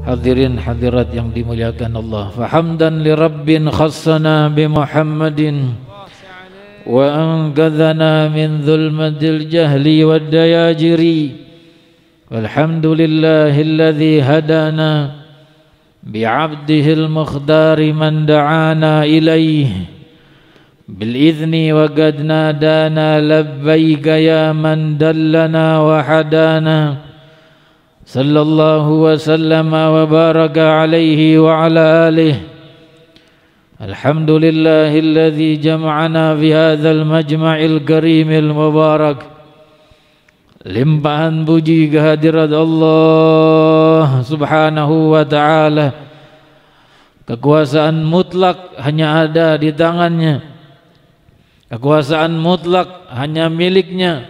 Hadirin hadirat yang dimuliakan Allah. Fahamdan li Rabbin khassana bi Muhammadin wa anqadhana min dhulmatil jahli wad dayajiri. Walhamdulillahilladzi hadana bi 'abdihil mukhdari man da'ana ilaihi bil idzni wa qad nadana labbaika ya man dallana wa hadana. Sallallahu wa sallama wa baraka alaihi wa ala alihi. Alhamdulillahilladzi jama'ana fi hadzal majma'il karimil mubarak. Limpahan puji kehadirat Allah Subhanahu wa ta'ala. Kekuasaan mutlak hanya ada di tangannya. Kekuasaan mutlak hanya miliknya.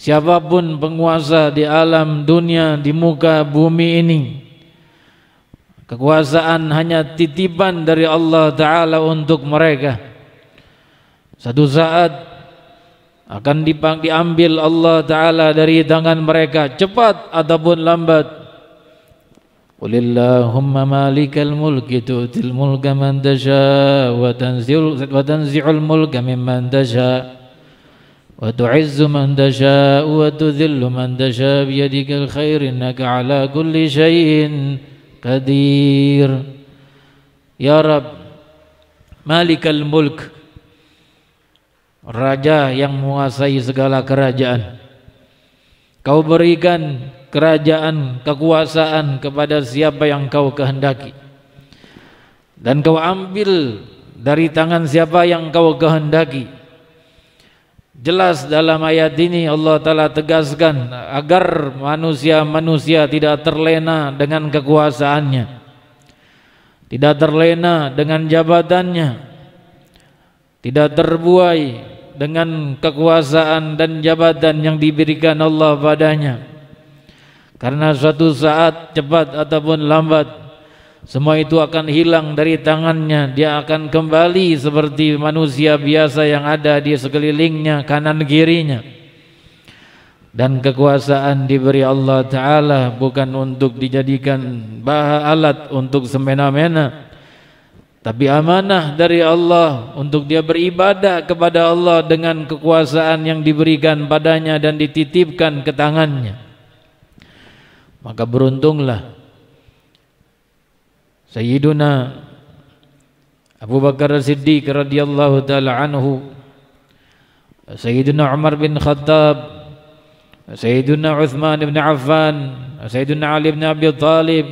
Siapapun penguasa di alam dunia, di muka bumi ini, kekuasaan hanya titipan dari Allah Ta'ala untuk mereka. Satu saat akan diambil Allah Ta'ala dari tangan mereka, cepat ataupun lambat. Qulillahumma malikal mulki tu'til mulka man tasha wa tanzi'ul mulka mimman tasha wa tu'izzu man tasha wa tudhillu man tasha biyadikal khair innaka ala kulli syai'in qadir. Ya Rabb, malikal mulk, raja yang menguasai segala kerajaan. Kau berikan kerajaan, kekuasaan kepada siapa yang kau kehendaki, dan kau ambil dari tangan siapa yang kau kehendaki. Jelas dalam ayat ini Allah Ta'ala tegaskan agar manusia tidak terlena dengan kekuasaannya, tidak terlena dengan jabatannya, tidak terbuai dengan kekuasaan dan jabatan yang diberikan Allah padanya. Karena suatu saat cepat ataupun lambat semua itu akan hilang dari tangannya. Dia akan kembali seperti manusia biasa yang ada di sekelilingnya, kanan kirinya. Dan kekuasaan diberi Allah Ta'ala bukan untuk dijadikan alat untuk semena-mena, tapi amanah dari Allah untuk dia beribadah kepada Allah dengan kekuasaan yang diberikan padanya dan dititipkan ke tangannya. Maka beruntunglah Sayyiduna Abu Bakar Siddiq radhiyallahu ta'ala anhu, Sayyiduna Umar bin Khattab, Sayyiduna Uthman bin Affan, Sayyiduna Ali bin Abi Talib,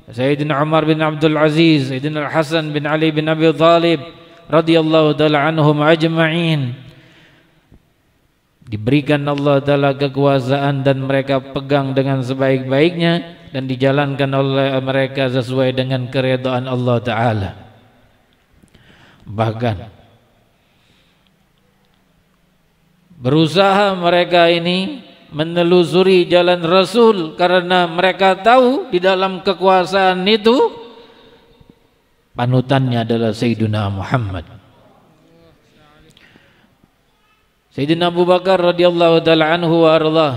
Sayyidina Umar bin Abdul Aziz, Sayyidina Hasan bin Ali bin Abi Talib radhiyallahu ta'ala anhum ajma'in. Diberikan Allah Ta'ala kekuasaan dan mereka pegang dengan sebaik-baiknya dan dijalankan oleh mereka sesuai dengan keridhaan Allah Ta'ala. Bahkan berusaha mereka ini menelusuri jalan Rasul karena mereka tahu di dalam kekuasaan itu panutannya adalah Sayyidina Muhammad. Sayyidina Abu Bakar radhiyallahu ta'ala anhu wa ardah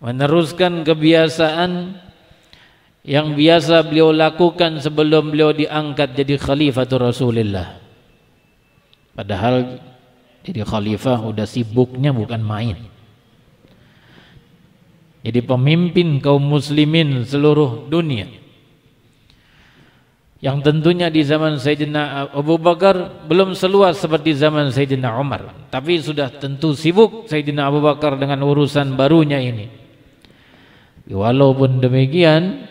meneruskan kebiasaan yang biasa beliau lakukan sebelum beliau diangkat jadi khalifatul Rasulullah. Padahal jadi khalifah udah sibuknya bukan main. Jadi pemimpin kaum muslimin seluruh dunia. Yang tentunya di zaman Sayyidina Abu Bakar belum seluas seperti zaman Sayyidina Umar, tapi sudah tentu sibuk Sayyidina Abu Bakar dengan urusan barunya ini. Walaupun demikian,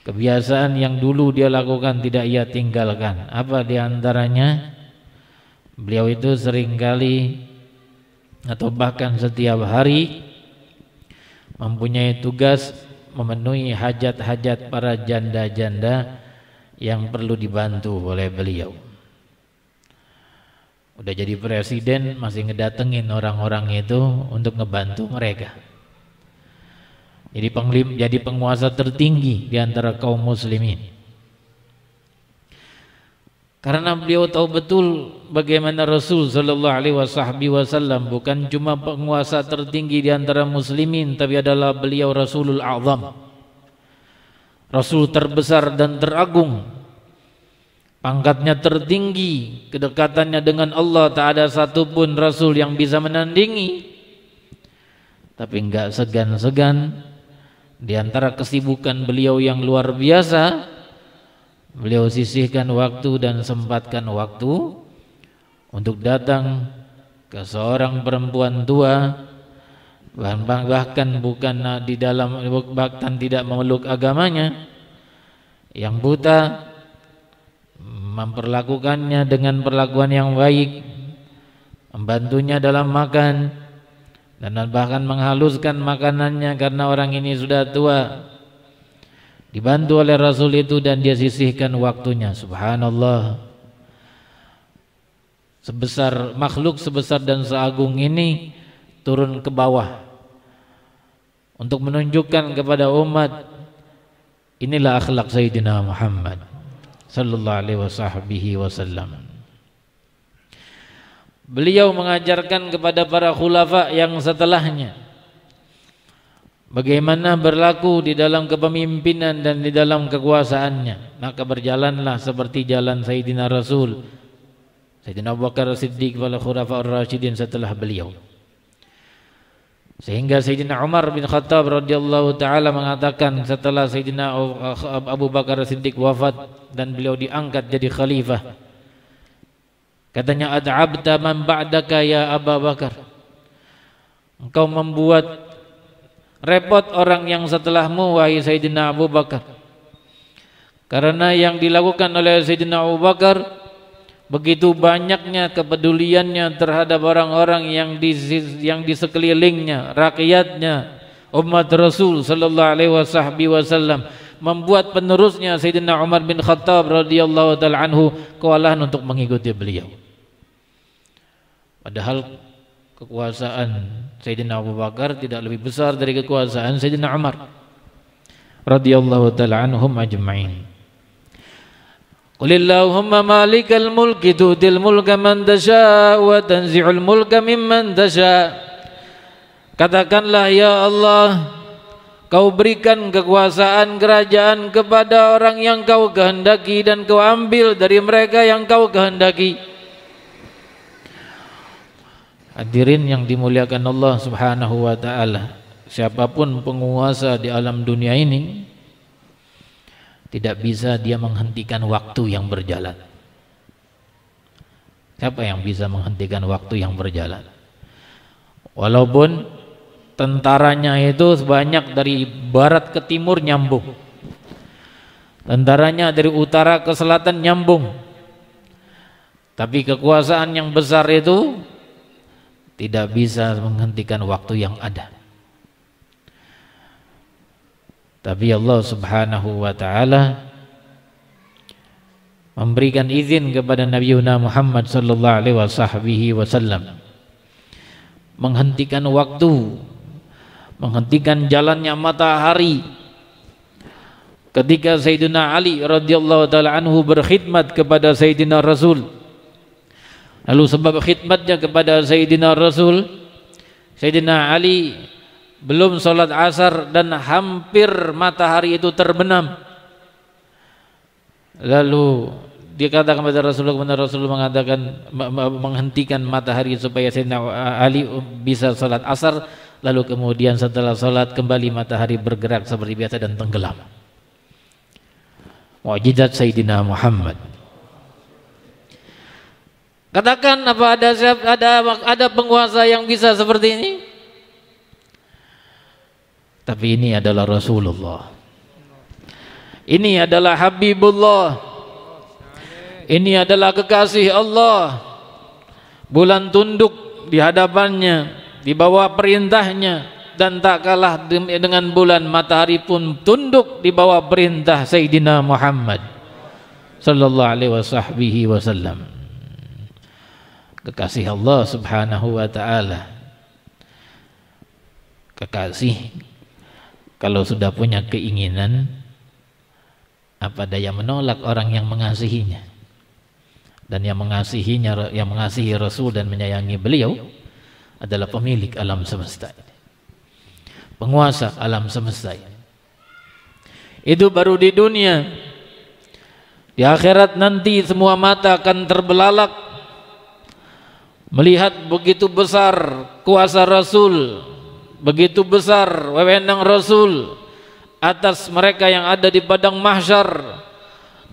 kebiasaan yang dulu dia lakukan tidak ia tinggalkan. Apa diantaranya? Beliau itu seringkali atau bahkan setiap hari mempunyai tugas memenuhi hajat-hajat para janda-janda yang perlu dibantu oleh beliau. Udah jadi presiden masih ngedatengin orang-orang itu untuk ngebantu mereka. Jadi penguasa tertinggi di antara kaum muslimin. Karena beliau tahu betul bagaimana Rasul sallallahu alaihi wasallam bukan cuma penguasa tertinggi di antara muslimin, tapi adalah beliau Rasulul A'zam, Rasul terbesar dan teragung. Pangkatnya tertinggi, kedekatannya dengan Allah tak ada satupun Rasul yang bisa menandingi. Tapi enggak segan-segan di antara kesibukan beliau yang luar biasa, beliau sisihkan waktu dan sempatkan waktu untuk datang ke seorang perempuan tua, bahkan bukan di dalam, bahkan tidak memeluk agamanya, yang buta, memperlakukannya dengan perlakuan yang baik, membantunya dalam makan, dan bahkan menghaluskan makanannya karena orang ini sudah tua. Dibantu oleh Rasul itu dan dia sisihkan waktunya. Subhanallah, sebesar makhluk sebesar dan seagung ini turun ke bawah untuk menunjukkan kepada umat, inilah akhlak Sayyidina Muhammad sallallahu alaihi wasallam. Beliau mengajarkan kepada para khulafa yang setelahnya bagaimana berlaku di dalam kepemimpinan dan di dalam kekuasaannya. Maka berjalanlah seperti jalan Sayyidina Rasul, Sayyidina Abu Bakar Siddiq wal Khulafa ar-Rasyidin setelah beliau. Sehingga Sayyidina Umar bin Khattab radhiyallahu taala mengatakan setelah Sayyidina Abu Bakar Siddiq wafat dan beliau diangkat jadi khalifah, katanya, ad'abta man ba'daka ya Abu Bakar, engkau membuat repot orang yang setelahmu wahai Sayyidina Abu Bakar. Karena yang dilakukan oleh Sayyidina Abu Bakar begitu banyaknya kepeduliannya terhadap orang-orang yang di sekelilingnya, rakyatnya, umat Rasul sallallahu alaihi wasallam, membuat penerusnya Sayyidina Umar bin Khattab radhiyallahu taala anhu kewalahan untuk mengikuti beliau. Padahal kekuasaan Sayyidina Abu Bakar tidak lebih besar dari kekuasaan Sayyidina Umar radhiyallahu taala anhum ajma'in. Qulillahumma malikal mulki tu'til mulka man tasha' wa tanzi'ul mulka mimman tasha'. Katakanlah, ya Allah, kau berikan kekuasaan kerajaan kepada orang yang kau kehendaki dan kau ambil dari mereka yang kau kehendaki. Hadirin yang dimuliakan Allah Subhanahu wa taala, siapapun penguasa di alam dunia ini tidak bisa dia menghentikan waktu yang berjalan. Siapa yang bisa menghentikan waktu yang berjalan? Walaupun tentaranya itu sebanyak dari barat ke timur nyambung, tentaranya dari utara ke selatan nyambung, tapi kekuasaan yang besar itu tidak bisa menghentikan waktu yang ada. Tapi Allah Subhanahu wa taala memberikan izin kepada Nabi Muhammad sallallahu alaihi wasallam menghentikan waktu, menghentikan jalannya matahari ketika Sayyidina Ali radhiyallahu taala anhu berkhidmat kepada Sayyidina Rasul. Lalu sebab khidmatnya kepada Sayyidina Rasul, Sayyidina Ali belum sholat asar dan hampir matahari itu terbenam. Lalu dikatakan kepada Rasulullah, mengatakan menghentikan matahari supaya Sayyidina Ali bisa sholat asar. Lalu kemudian setelah sholat kembali matahari bergerak seperti biasa dan tenggelam. Mukjizat Sayyidina Muhammad. Katakan, apa ada penguasa yang bisa seperti ini? Tapi ini adalah Rasulullah, ini adalah Habibullah, ini adalah kekasih Allah. Bulan tunduk di hadapannya, di bawah perintahnya, dan tak kalah dengan bulan, matahari pun tunduk di bawah perintah Sayyidina Muhammad sallallahu alaihi wasallam. Kekasih Allah Subhanahu wa taala. Kekasih kalau sudah punya keinginan, apa daya menolak orang yang mengasihinya? Dan yang mengasihinya, yang mengasihi Rasul dan menyayangi beliau adalah pemilik alam semesta ini, penguasa alam semesta ini. Itu baru di dunia. Di akhirat nanti semua mata akan terbelalak melihat begitu besar kuasa Rasul, begitu besar wewenang Rasul atas mereka yang ada di padang mahsyar.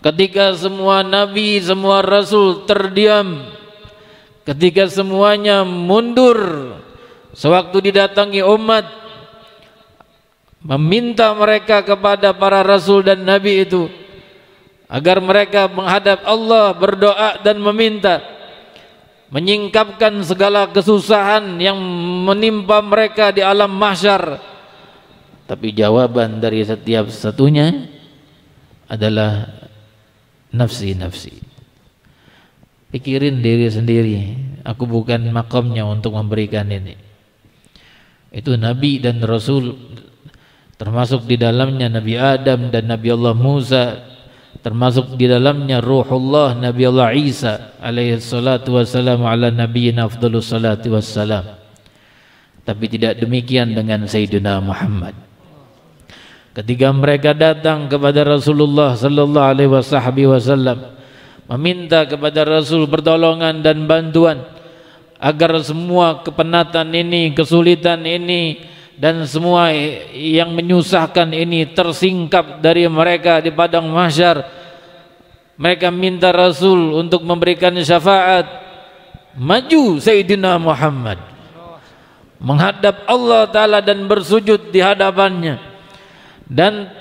Ketika semua nabi, semua rasul terdiam, ketika semuanya mundur, sewaktu didatangi umat meminta mereka kepada para rasul dan nabi itu agar mereka menghadap Allah, berdoa dan meminta, menyingkapkan segala kesusahan yang menimpa mereka di alam mahsyar. Tapi jawaban dari setiap satunya adalah nafsi, nafsi. Pikirin diri sendiri, aku bukan makamnya untuk memberikan ini. Itu nabi dan rasul, termasuk di dalamnya Nabi Adam dan Nabi Allah Musa, termasuk di dalamnya Ruhullah Nabi Allah Isa alaihi salatu wassalam, ala nabiyina afdhalus salatu wassalam. Tapi tidak demikian dengan Sayyidina Muhammad. Ketika mereka datang kepada Rasulullah sallallahu alaihi wasallam meminta kepada Rasul pertolongan dan bantuan agar semua kepenatan ini, kesulitan ini dan semua yang menyusahkan ini tersingkap dari mereka di padang mahsyar. Mereka minta Rasul untuk memberikan syafaat. Maju Sayyidina Muhammad menghadap Allah Ta'ala dan bersujud di hadapannya, dan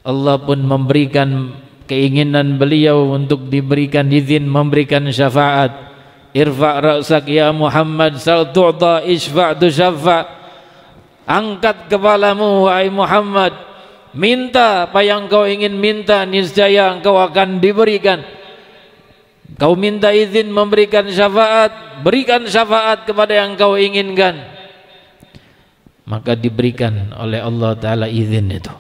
Allah pun memberikan keinginan beliau untuk diberikan izin memberikan syafaat. Irfa' ra'sak ya Muhammad, sal tu'ta, isfa' tu syafa'. Angkat kepalamu wahai Muhammad, minta apa yang kau ingin minta, niscaya engkau akan diberikan. Kau minta izin memberikan syafaat, berikan syafaat kepada yang kau inginkan, maka diberikan oleh Allah Ta'ala izin itu.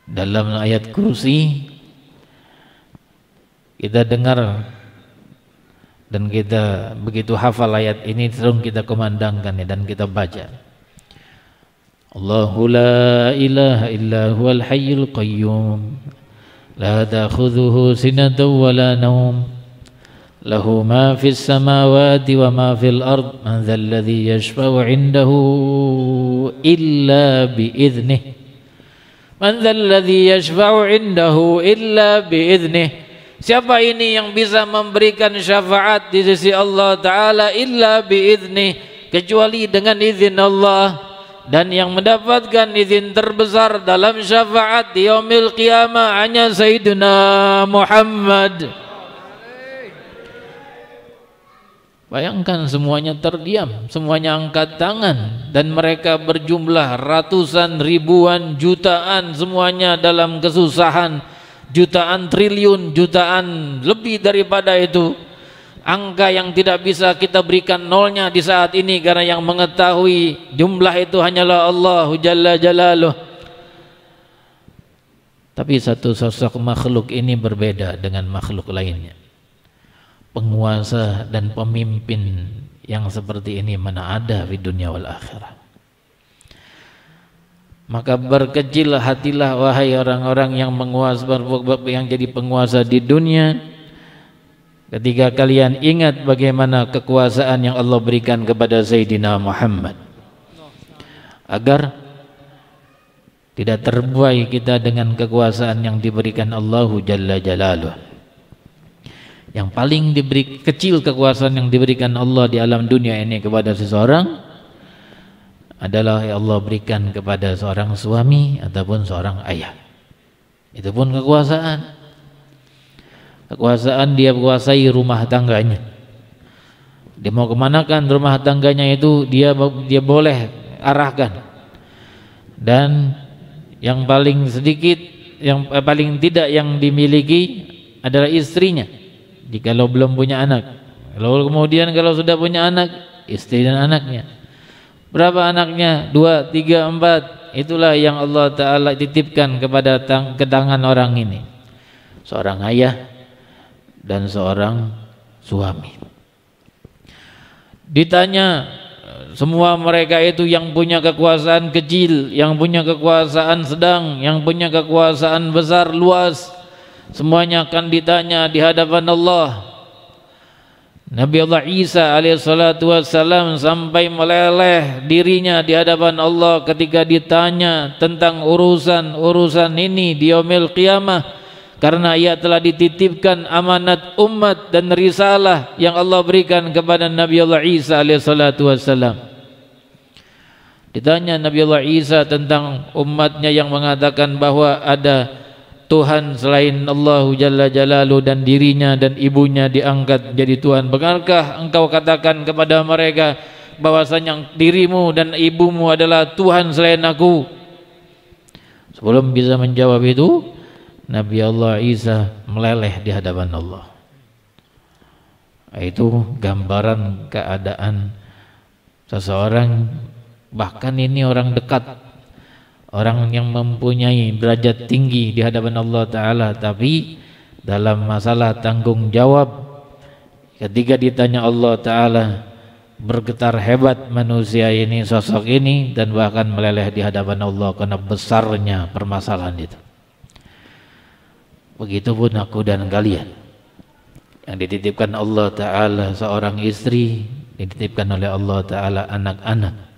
Dalam ayat kursi kita dengar dan kita begitu hafal ayat ini, terus kita kumandangkan dan kita baca. Allahu la ilaha illa huwal hayyul qayyum la ta'khudhuhu sinatun wa la nawm lahu ma fis samawati wa ma fil ard man dhal ladzi yashfa'u 'indahu illa bi idhnihi man dhal ladzi yashfa'u 'indahu illa bi idhnihi. Siapa ini yang bisa memberikan syafaat di sisi Allah Ta'ala illa biizni, kecuali dengan izin Allah. Dan yang mendapatkan izin terbesar dalam syafaat di yaumil qiyamah hanya Sayyidina Muhammad. Bayangkan semuanya terdiam, semuanya angkat tangan, dan mereka berjumlah ratusan, ribuan, jutaan, semuanya dalam kesusahan, jutaan, triliun, jutaan, lebih daripada itu. Angka yang tidak bisa kita berikan nolnya di saat ini, karena yang mengetahui jumlah itu hanyalah Allah Jalla Jalaluh. Tapi satu sosok makhluk ini berbeda dengan makhluk lainnya. Penguasa dan pemimpin yang seperti ini mana ada di dunia wal akhirah. Maka berkecil hatilah wahai orang-orang yang menguasa, yang jadi penguasa di dunia, ketika kalian ingat bagaimana kekuasaan yang Allah berikan kepada Sayyidina Muhammad, agar tidak terbuai kita dengan kekuasaan yang diberikan Allahu Jalla Jalaluh. Yang paling diberi kecil kekuasaan yang diberikan Allah di alam dunia ini kepada seseorang adalah yang Allah berikan kepada seorang suami ataupun seorang ayah. Itu pun kekuasaan. Kekuasaan dia kuasai rumah tangganya. Dia mau kemanakan rumah tangganya itu dia boleh arahkan. Dan yang paling sedikit, yang paling tidak yang dimiliki adalah istrinya jikalau belum punya anak. Lalu kemudian kalau sudah punya anak, istri dan anaknya. Berapa anaknya? 2, 3, 4. Itulah yang Allah Ta'ala titipkan kepada ke tangan orang ini. seorang ayah dan seorang suami. Ditanya, semua mereka itu yang punya kekuasaan kecil, yang punya kekuasaan sedang, yang punya kekuasaan besar luas, semuanya akan ditanya di hadapan Allah. Nabi Allah Isa alaihissalatu wassalam sampai meleleh dirinya di hadapan Allah ketika ditanya tentang urusan ini di yaumil qiyamah, karena ia telah dititipkan amanat umat dan risalah yang Allah berikan kepada Nabi Allah Isa alaihissalatu wassalam. Ditanya Nabi Allah Isa tentang umatnya yang mengatakan bahwa ada Tuhan selain Allah Jalla Jalaluhu dan dirinya dan ibunya diangkat jadi Tuhan. Benarkah engkau katakan kepada mereka bahwasanya dirimu dan ibumu adalah Tuhan selain aku? Sebelum bisa menjawab itu, Nabi Allah Isa meleleh di hadapan Allah. Itu gambaran keadaan seseorang, bahkan ini orang dekat, orang yang mempunyai derajat tinggi di hadapan Allah Ta'ala, tapi dalam masalah tanggung jawab ketika ditanya Allah Ta'ala, bergetar hebat manusia ini, sosok ini, dan bahkan meleleh di hadapan Allah karena besarnya permasalahan itu. Begitupun aku dan kalian yang dititipkan Allah Ta'ala seorang istri, dititipkan oleh Allah Ta'ala anak-anak.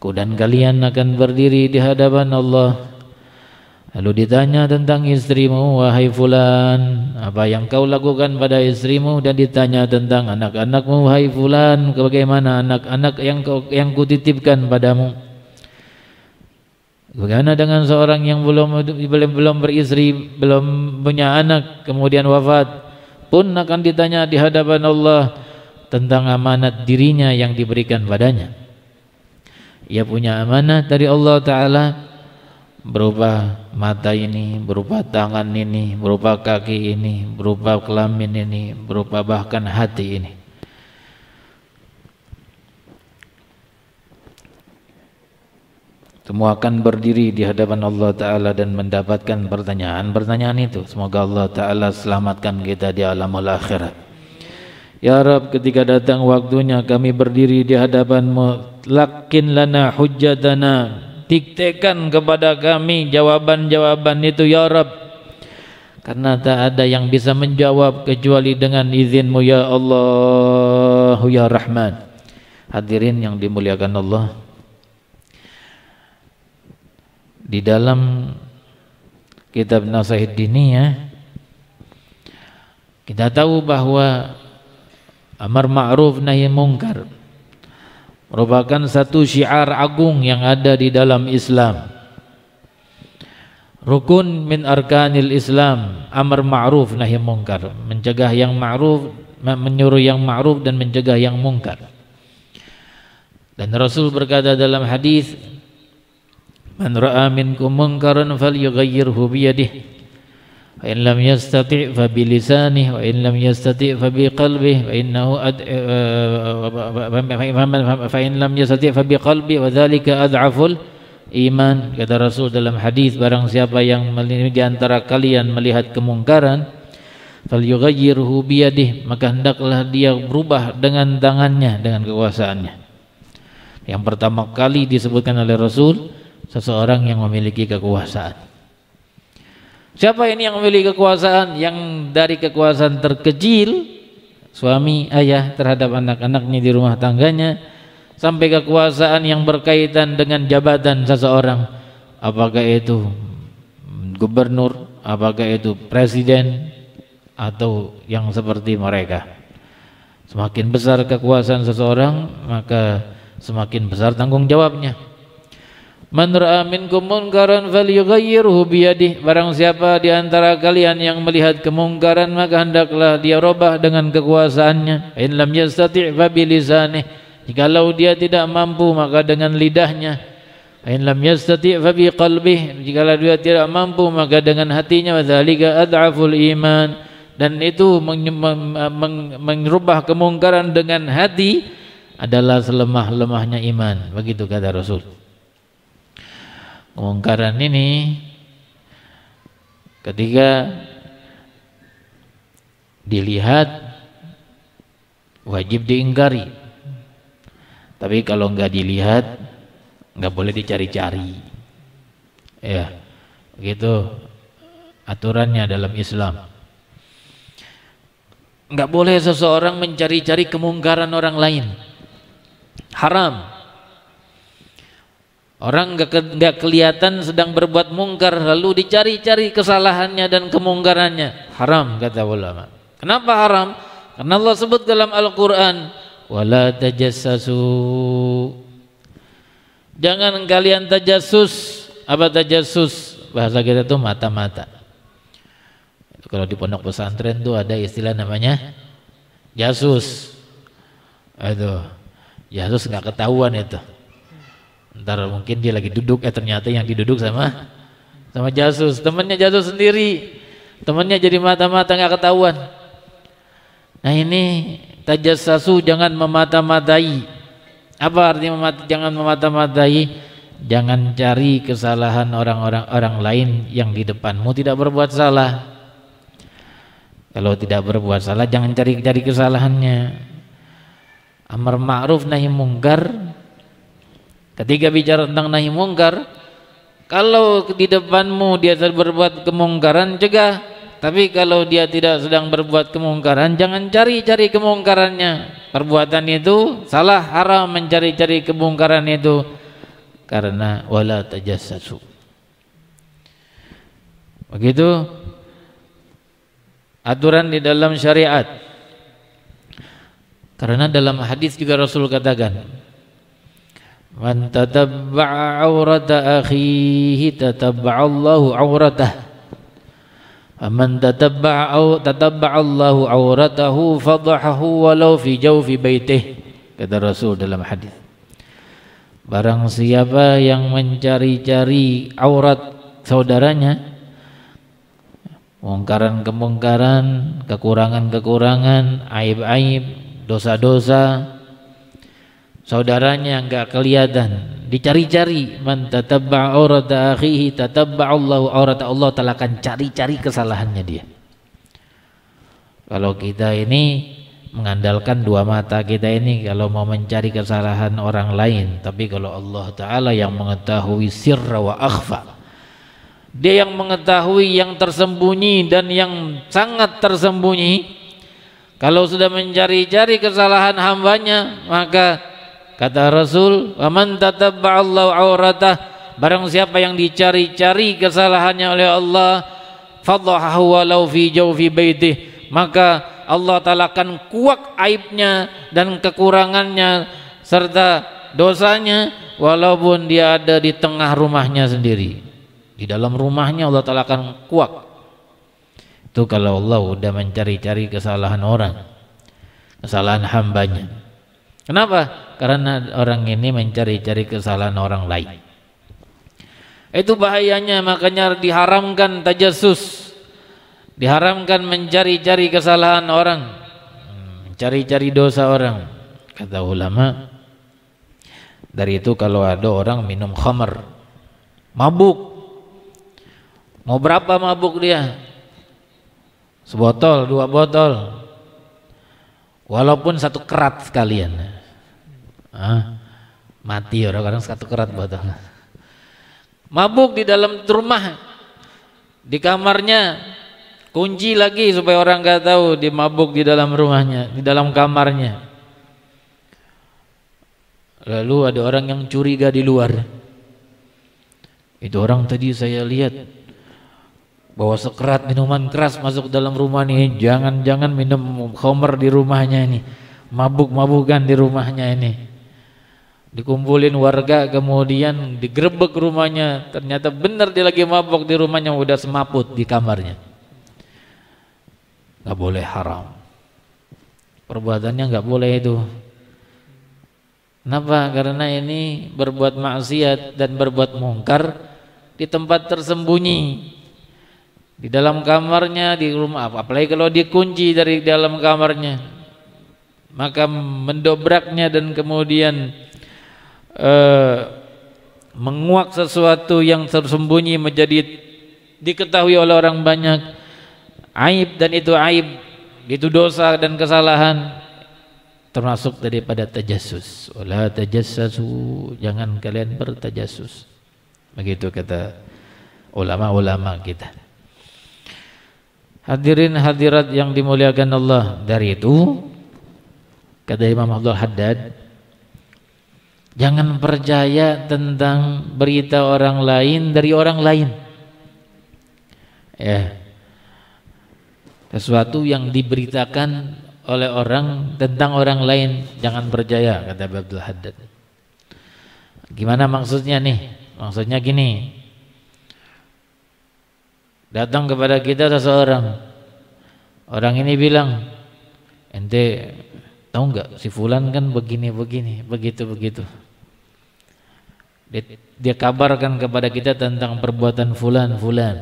Aku dan kalian akan berdiri di hadapan Allah, lalu ditanya tentang istrimu, wahai fulan, apa yang kau lakukan pada istrimu, dan ditanya tentang anak-anakmu, wahai fulan, bagaimana anak-anak yang kutitipkan padamu. Bagaimana dengan seorang yang belum beristri, belum punya anak, kemudian wafat, pun akan ditanya di hadapan Allah tentang amanat dirinya yang diberikan padanya. Ia punya amanah dari Allah Ta'ala berupa mata ini, berupa tangan ini, berupa kaki ini, berupa kelamin ini, berupa bahkan hati ini. Semua akan berdiri di hadapan Allah Ta'ala dan mendapatkan pertanyaan-pertanyaan itu. Semoga Allah Ta'ala selamatkan kita di alamul akhirat. Ya Rabb, ketika datang waktunya kami berdiri di hadapan-Mu, lakin lana hujjatana, diktekan kepada kami jawaban-jawaban itu ya Rabb, karena tak ada yang bisa menjawab kecuali dengan izin-Mu ya Allah ya Rahman. Hadirin yang dimuliakan Allah, di dalam kitab Nasihat Diniyah kita tahu bahwa amar ma'ruf nahi mungkar merupakan satu syiar agung yang ada di dalam Islam. Rukun min arkanil Islam, amar ma'ruf nahi mungkar, mencegah yang ma'ruf, menyuruh yang ma'ruf dan mencegah yang mungkar. Dan Rasul berkata dalam hadis, man ra'a minkum munkaran falyughayyirhu biyadihi, fa in lam yastati' fa bi lisanihi, wa in lam yastati' fa bi qalbihi, wa innahu fa in lam yastati' fa bi qalbihi wa dzalika ad'aful iman. Kata Rasul dalam hadis, barang siapa yang di antara kalian melihat kemungkaran, falyughayyirhu biyadihi, maka hendaklah dia berubah dengan tangannya, dengan kekuasaannya. Yang pertama kali disebutkan oleh Rasul, seseorang yang memiliki kekuasaan. Siapa ini yang memiliki kekuasaan? Yang dari kekuasaan terkecil, suami, ayah terhadap anak-anaknya di rumah tangganya, sampai kekuasaan yang berkaitan dengan jabatan seseorang, apakah itu gubernur, apakah itu presiden, atau yang seperti mereka. Semakin besar kekuasaan seseorang, maka semakin besar tanggung jawabnya. Man ra'a minkum munkaran falyughayyirhu biyadihi, barang siapa di antara kalian yang melihat kemungkaran, maka hendaklah dia robah dengan kekuasaannya. In lam yastati' fa bi lisanihi, jikalau dia tidak mampu maka dengan lidahnya. In lam yastati' fa bi qalbihi, jikalau dia tidak mampu maka dengan hatinya. Wa dzalika ad'aful iman, dan itu merubah kemungkaran dengan hati adalah selemah-lemahnya iman. Begitu kata Rasul. Kemungkaran ini ketika dilihat wajib diingkari. Tapi kalau nggak dilihat nggak boleh dicari-cari. Ya, begitu aturannya dalam Islam. Nggak boleh seseorang mencari-cari kemungkaran orang lain. Haram. Orang nggak kelihatan sedang berbuat mungkar lalu dicari-cari kesalahannya dan kemungkarannya. Haram kata ulama. Kenapa haram? Karena Allah sebut dalam Al-Quran, wala tajassasu. Jangan kalian tajassus. Apa tajassus? Bahasa kita tuh mata-mata. Kalau di pondok pesantren tuh ada istilah namanya jasus. Aduh, jasus nggak ketahuan itu. Ntar mungkin dia lagi duduk, ternyata yang diduduk sama jasus, temannya jasus sendiri, temannya jadi mata-mata nggak ketahuan. Nah ini tajassasu, jangan memata-matai. Apa artinya jangan memata-matai? Jangan cari kesalahan orang lain yang di depanmu tidak berbuat salah. Kalau tidak berbuat salah jangan cari-cari kesalahannya. Amar ma'ruf nahi mungkar. Ketika bicara tentang nahi mungkar, kalau di depanmu dia berbuat kemungkaran, cegah. Tapi kalau dia tidak sedang berbuat kemungkaran, jangan cari-cari kemungkarannya. Perbuatan itu salah, haram mencari-cari kemungkaran itu. Karena wala tajassasu. Begitu aturan di dalam syariat. Karena dalam hadis juga Rasul katakan, man tatabba'a aurata akhihi tatabba'allahu auratah. Man tatabba'allahu auratahu fadhahahu walau fi jawfi baitih. Kata Rasul dalam hadis. Barang siapa yang mencari-cari aurat saudaranya, kemungkaran, kekurangan-kekurangan, aib-aib, dosa-dosa, saudaranya enggak kelihatan, dicari-cari, man tatabba'a aurata akhihi tatabba'allahu aurata, Allah Ta'ala akan cari-cari kesalahannya dia. Kalau kita ini mengandalkan dua mata kita ini kalau mau mencari kesalahan orang lain, tapi kalau Allah Ta'ala yang mengetahui sirra wa akhfa, dia yang mengetahui yang tersembunyi dan yang sangat tersembunyi. Kalau sudah mencari-cari kesalahan hambanya, maka kata Rasul, "Waman tatabba'allahu auratah", barang siapa yang dicari-cari kesalahannya oleh Allah, fadhahahu walau fi jawfi baitih, maka Allah Ta'ala akan kuak aibnya dan kekurangannya serta dosanya walaupun dia ada di tengah rumahnya sendiri. Di dalam rumahnya Allah Ta'ala akan kuak. Itu kalau Allah udah mencari-cari kesalahan orang, kesalahan hambanya. Kenapa? Karena orang ini mencari-cari kesalahan orang lain. Itu bahayanya, makanya diharamkan tajassus. Diharamkan mencari-cari kesalahan orang, mencari-cari dosa orang. Kata ulama, dari itu kalau ada orang minum khamar, mabuk, mau berapa mabuk dia? Sebotol, 2 botol, walaupun 1 kerat sekalian, mati orang-orang 1 kerat botol. Mabuk di dalam rumah, di kamarnya, kunci lagi supaya orang nggak tahu dia mabuk di dalam rumahnya, di dalam kamarnya. Lalu ada orang yang curiga di luar. Itu orang tadi saya lihat bawa sekerat minuman keras masuk dalam rumah nih. Jangan-jangan minum khamr di rumahnya ini, mabuk-mabukan di rumahnya ini. Dikumpulin warga, kemudian digerebek rumahnya. Ternyata benar dia lagi mabuk di rumahnya, udah semaput di kamarnya. Nggak boleh, haram. Perbuatannya nggak boleh itu. Kenapa? Karena ini berbuat maksiat dan berbuat mungkar di tempat tersembunyi, di dalam kamarnya, di rumah. Apalagi kalau dikunci dari dalam kamarnya, maka mendobraknya dan kemudian menguak sesuatu yang tersembunyi menjadi diketahui oleh orang banyak, aib, dan itu aib itu dosa dan kesalahan, termasuk daripada tajassus. Wala tajassasu, jangan kalian bertajassus. Begitu kata ulama-ulama kita. Hadirin hadirat yang dimuliakan Allah, dari itu kata Imam Abdul Haddad, jangan percaya tentang berita orang lain dari orang lain. Ya. Sesuatu yang diberitakan oleh orang tentang orang lain jangan percaya, kata Abdul Haddad. Gimana maksudnya nih? Maksudnya gini. Datang kepada kita seseorang. Orang ini bilang, "Ente tahu enggak si fulan kan begini-begini, begitu-begitu." Dia kabarkan kepada kita tentang perbuatan fulan.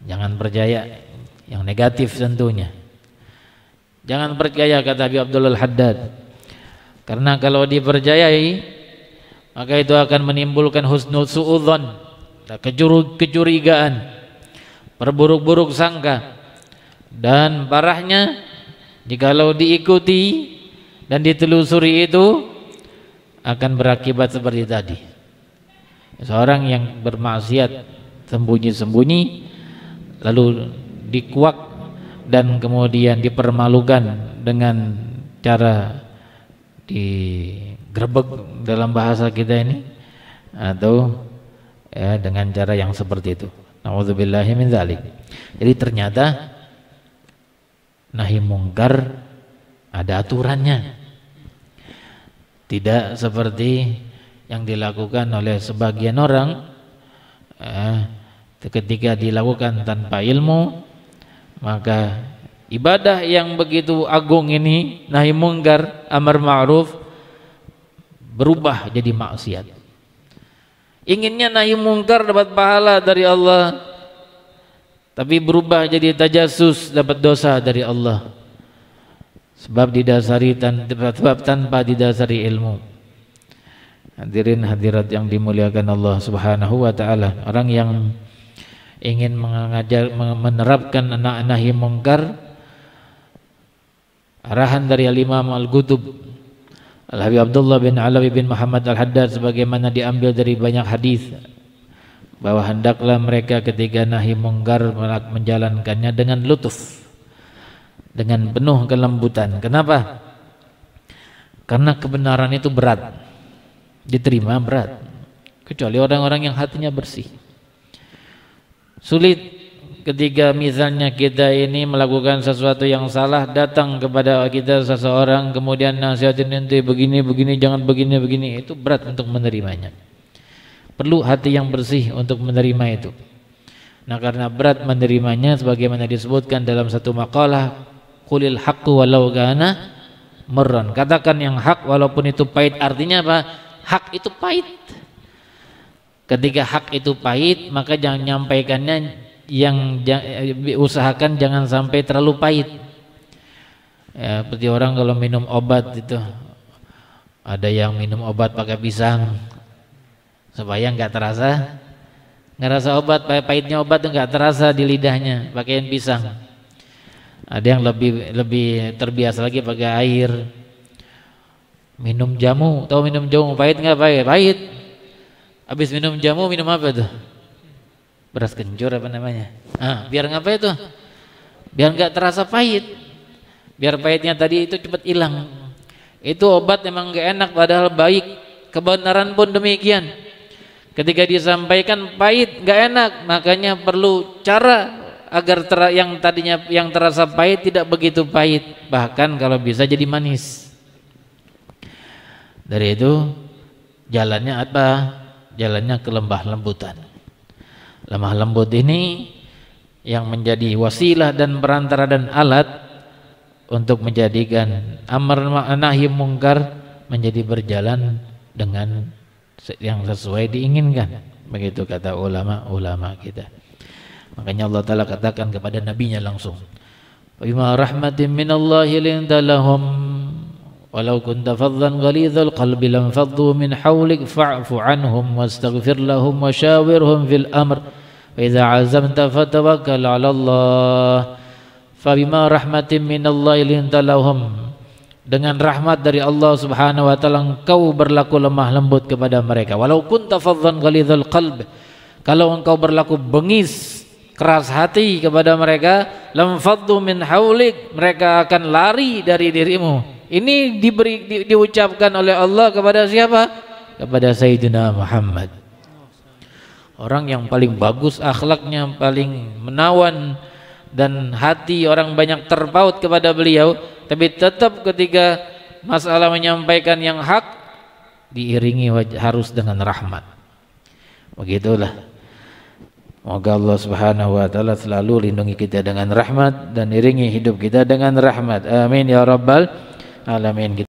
Jangan percaya, yang negatif tentunya. Jangan percaya, kata Habib Abdul Haddad. Karena kalau dipercayai, maka itu akan menimbulkan husnul suudzon, kecurigaan, berburuk-buruk sangka. Dan parahnya, jikalau diikuti dan ditelusuri itu akan berakibat seperti tadi. Seorang yang bermaksiat sembunyi-sembunyi lalu dikuak dan kemudian dipermalukan dengan cara digrebek dalam bahasa kita ini, atau ya, dengan cara yang seperti itu. Nauzubillahi min dzalik. Jadi ternyata nahi mungkar ada aturannya. Tidak seperti yang dilakukan oleh sebagian orang, ketika dilakukan tanpa ilmu, maka ibadah yang begitu agung ini, nahi mungkar, amar ma'ruf, berubah jadi maksiat. Inginnya nahi mungkar dapat pahala dari Allah, tapi berubah jadi tajassus, dapat dosa dari Allah. Sebab tanpa didasari ilmu. Hadirin hadirat yang dimuliakan Allah Subhanahu wa taala, orang yang ingin menerapkan nahi mungkar, arahan dari Al-Imam Al-Qutub Al-Habib Abdullah bin Alawi bin Muhammad Al-Haddad sebagaimana diambil dari banyak hadis, bahwa hendaklah mereka ketika nahi mungkar menjalankannya dengan lutuf, dengan penuh kelembutan. Kenapa? Karena kebenaran itu berat, diterima berat, kecuali orang-orang yang hatinya bersih. Sulit ketika misalnya kita ini melakukan sesuatu yang salah, datang kepada kita seseorang kemudian nasihatin, ente begini, jangan begini, itu berat untuk menerimanya. Perlu hati yang bersih untuk menerima itu. Nah, karena berat menerimanya, sebagaimana disebutkan dalam satu makalah, qulil haqqu walau kana murran, katakan yang hak walaupun itu pahit. Artinya apa? Hak itu pahit. Ketika hak itu pahit, maka jangan nyampaikannya, usahakan jangan sampai terlalu pahit. Ya, seperti orang kalau minum obat itu, ada yang minum obat pakai pisang supaya nggak rasa obat, pahitnya obat itu nggak terasa di lidahnya, pakaiin pisang. Ada yang lebih terbiasa lagi pakai air. Minum jamu, tahu minum jamu pahit nggak? Pahit. Habis minum jamu, minum apa tuh? Beras kencur apa namanya? Biar ngapa itu? Biar nggak terasa pahit. Biar pahitnya tadi itu cepat hilang. Itu obat memang nggak enak padahal baik. Kebenaran pun demikian. Ketika disampaikan pahit, nggak enak, makanya perlu cara agar yang tadinya yang terasa pahit tidak begitu pahit, bahkan kalau bisa jadi manis. Dari itu jalannya apa? Jalannya ke lembah lembutan. Lemah lembut ini yang menjadi wasilah dan perantara dan alat untuk menjadikan amar nahi mungkar menjadi berjalan dengan yang sesuai diinginkan. Begitu kata ulama-ulama kita. Makanya Allah Ta'ala katakan kepada nabinya langsung, bima rahmatin minallahi linta lahum walau kunta faddan ghalidhal qalbi lam faddu min hawlik fa'fu anhum wastaghfir lahum wa shawirhum fil amr wa idza azamta fatawakkal 'ala Allah Fabima rahmatin minallahi linta lahum, dengan rahmat dari Allah Subhanahu wa taala engkau berlaku lemah lembut kepada mereka. Walau kunta faddan ghalidhal qalb, kalau engkau berlaku bengis, keras hati kepada mereka, lam faddu min haulik, mereka akan lari dari dirimu. Ini diucapkan oleh Allah kepada siapa? Kepada Sayyidina Muhammad. Orang yang paling bagus akhlaknya, paling menawan, dan hati orang banyak terpaut kepada beliau, tapi tetap ketika masalah menyampaikan yang hak diiringi harus dengan rahmat. Begitulah. Moga Allah Subhanahu wa taala selalu lindungi kita dengan rahmat dan iringi hidup kita dengan rahmat. Amin ya rabbal alamin.